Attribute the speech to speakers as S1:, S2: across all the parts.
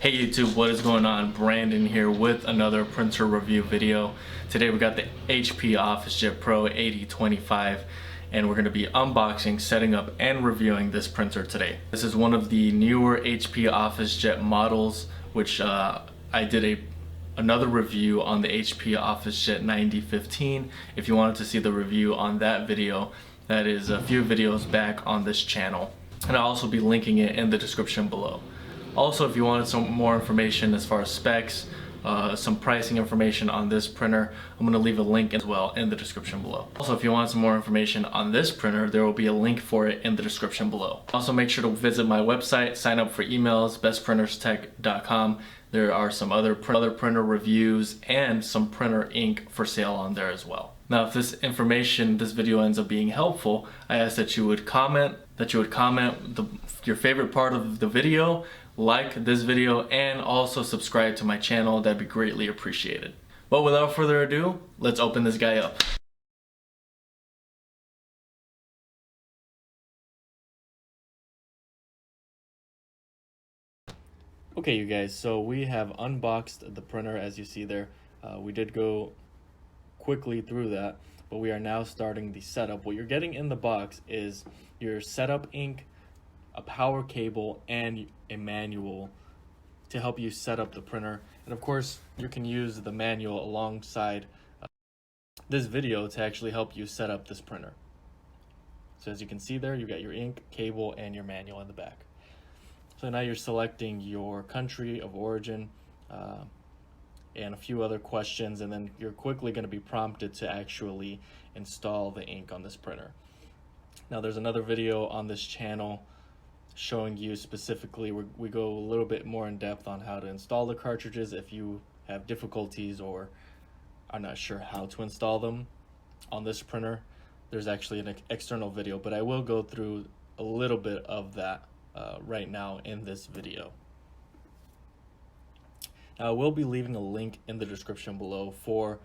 S1: Hey YouTube, what is going on? Brandon here with another printer review video. Today we got the HP Officejet Pro 8025 and we're going to be unboxing, setting up, and reviewing this printer today. This is one of the newer HP Officejet models, which I did another review on the HP Officejet 9015. If you wanted to see the review on that video, that is a few videos back on this channel. And I'll also be linking it in the description below. Also, if you wanted some more information as far as specs, some pricing information on this printer, I'm going to leave a link as well in the description below. Also, if you want some more information on this printer, there will be a link for it in the description below. Also, make sure to visit my website, sign up for emails, bestprinterstech.com. There are some other printer reviews and some printer ink for sale on there as well. Now, if this video ends up being helpful, I ask that you would comment, your favorite part of the video, like this video, and also subscribe to my channel. That'd be greatly appreciated. But without further ado, let's open this guy up. Okay, you guys, so we have unboxed the printer, as you see there. We did go quickly through that, but we are now starting the setup. What you're getting in the box is your setup ink, a power cable, and a manual to help you set up the printer. And of course, you can use the manual alongside this video to actually help you set up this printer. So as you can see there, you got your ink, cable, and your manual in the back. So now you're selecting your country of origin and a few other questions, and then you're quickly going to be prompted to actually install the ink on this printer. Now there's another video on this channel showing you specifically, we go a little bit more in depth on how to install the cartridges if you have difficulties or are not sure how to install them on this printer. There's actually an external video, but I will go through a little bit of that right now in this video. Now I will be leaving a link in the description below for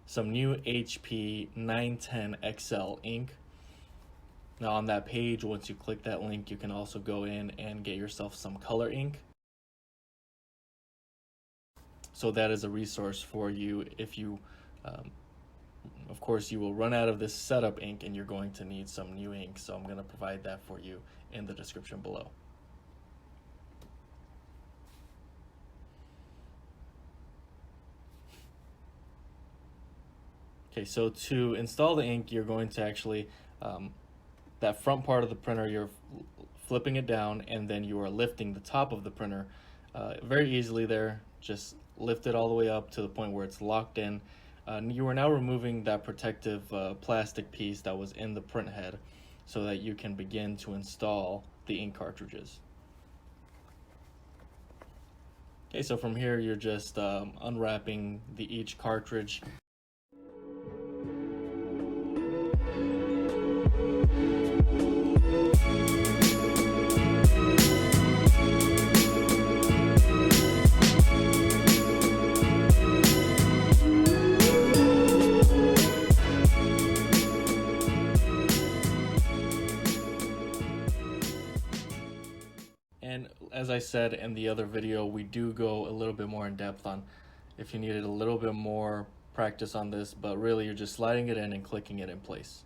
S1: some new HP 910 XL ink. Now on that page, once you click that link, you can also go in and get yourself some color ink. So that is a resource for you if you, of course, you will run out of this setup ink and you're going to need some new ink. So I'm going to provide that for you in the description below. Okay, so to install the ink, you're going to actually, that front part of the printer, you're flipping it down and then you are lifting the top of the printer very easily there. Just lift it all the way up to the point where it's locked in. You are now removing that protective plastic piece that was in the print head so that you can begin to install the ink cartridges. Okay, so from here you're just unwrapping each cartridge. And as I said in the other video, we do go a little bit more in depth on if you needed a little bit more practice on this, but really you're just sliding it in and clicking it in place.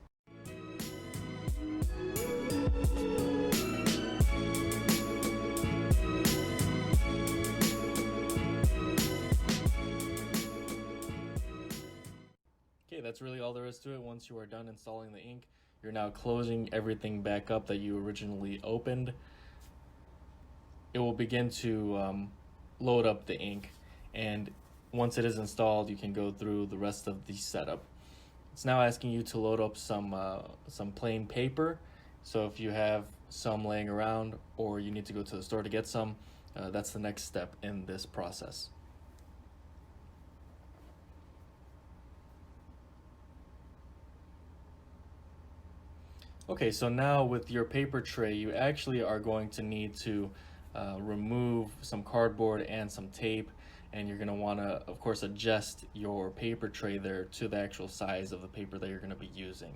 S1: Okay, that's really all there is to it. Once you are done installing the ink, you're now closing everything back up that you originally opened. It will begin to load up the ink, and once it is installed, you can go through the rest of the setup. It's now asking you to load up some plain paper. So if you have some laying around or you need to go to the store to get some, that's the next step in this process. Okay, so now with your paper tray, you actually are going to need to remove some cardboard and some tape, and you're going to want to, of course, adjust your paper tray there to the actual size of the paper that you're going to be using.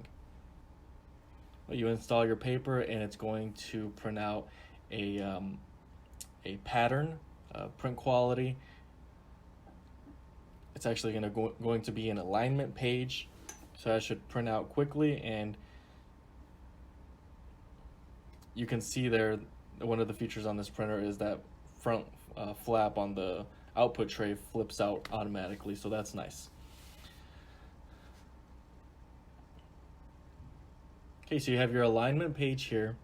S1: You install your paper and it's going to print out a a pattern print quality. It's actually going to be an alignment page, so that should print out quickly. And you can see there, one of the features on this printer is that front flap on the output tray flips out automatically, so that's nice. Okay, so you have your alignment page here,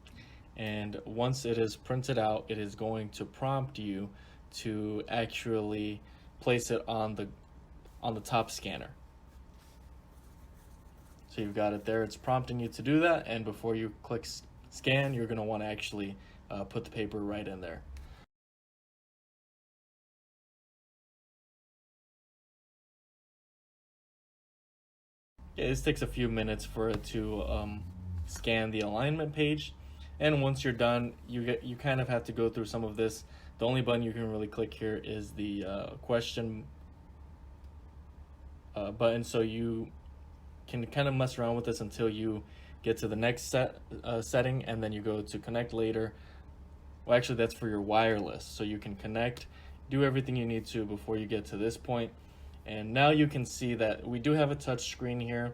S1: and once it is printed out, it is going to prompt you to actually place it on the top scanner. So you've got it there, it's prompting you to do that, and before you click scan, you're going to want to actually put the paper right in there. Yeah, this takes a few minutes for it to scan the alignment page, and once you're done, you kind of have to go through some of this. The only button you can really click here is the question button, so you can kind of mess around with this until you get to the next setting, and then you go to connect later. Well, actually that's for your wireless, so you can connect, do everything you need to before you get to this point. And now you can see that we do have a touch screen here.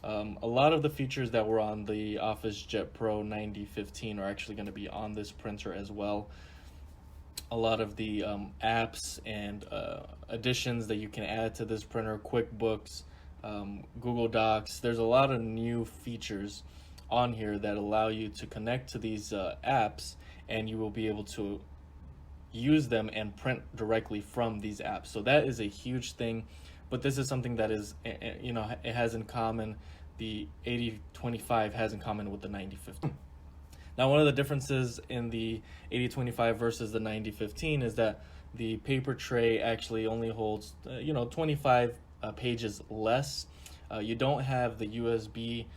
S1: A lot of the features that were on the Officejet Pro 9015 are actually going to be on this printer as well. A lot of the apps and additions that you can add to this printer, QuickBooks, Google Docs, there's a lot of new features on here that allow you to connect to these apps, and you will be able to use them and print directly from these apps. So that is a huge thing, but this is something that is, you know, it has in common, the 8025 has in common with the 9015. Now, one of the differences in the 8025 versus the 9015 is that the paper tray actually only holds, 25 pages less. You don't have the USB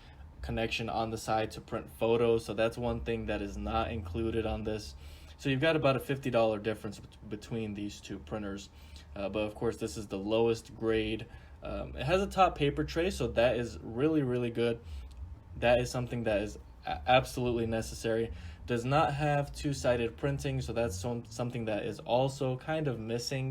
S1: connection on the side to print photos, so that's one thing that is not included on this. So you've got about a $50 difference between these two printers, but of course this is the lowest grade. It has a top paper tray, so that is really good. That is something that is absolutely necessary. Does not have two-sided printing, so that's something that is also kind of missing.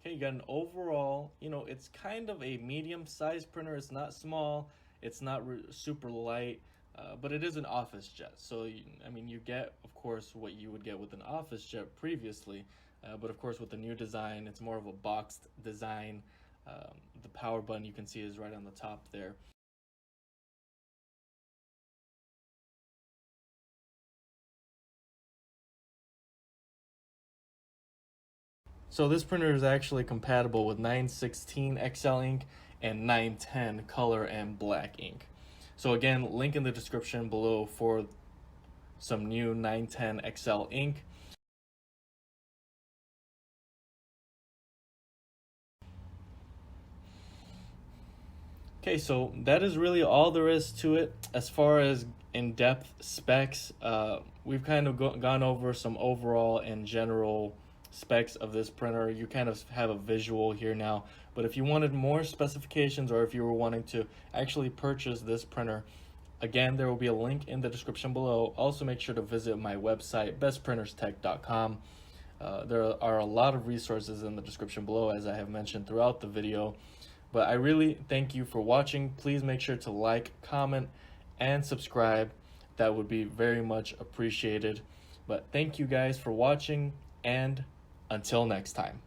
S1: Okay, you got an overall, it's kind of a medium-sized printer. It's not small, it's not super light, but it is an Officejet. So, you get, of course, what you would get with an Officejet previously, but of course with the new design, it's more of a boxed design. The power button you can see is right on the top there. So this printer is actually compatible with 916 XL ink and 910 color and black ink. So again, link in the description below for some new 910 XL ink. Okay, so that is really all there is to it. As far as in-depth specs, we've kind of gone over some overall and general specs of this printer. You kind of have a visual here now, but if you wanted more specifications, or if you were wanting to actually purchase this printer, again, there will be a link in the description below. Also, make sure to visit my website, bestprinterstech.com. There are a lot of resources in the description below, as I have mentioned throughout the video. But I really thank you for watching. Please make sure to like, comment, and subscribe. That would be very much appreciated. But thank you guys for watching, and until next time.